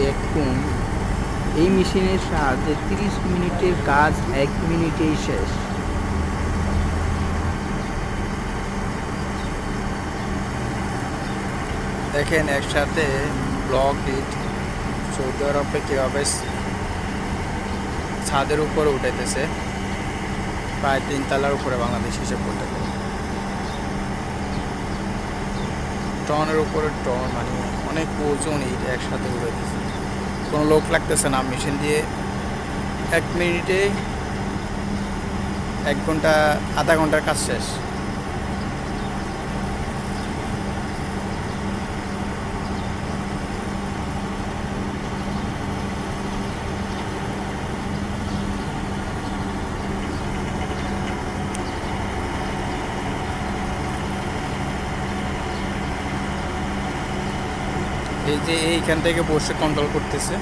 দেখুন, এই মেশিনের সাহায্যে 30 মিনিটের কাজ 1 মিনিটেই শেষ। দেখেন একসাথে ব্লক ইট সৌদি আরবে কীভাবে ছাদের উপরে উঠাইতেছে, প্রায় 3 তলার উপরে বাংলাদেশ হিসেব করতে পারে। টনের উপরে টন, মানে অনেক ওজন ইট একসাথে উঠাইতেছে। কোনো লোক লাগতেছে না, মেশিন দিয়ে 1 মিনিটে 1 ঘন্টা আধা ঘন্টার কাজ শেষ। এই যে এইখান থেকে বসে কন্ট্রোল করতেছে।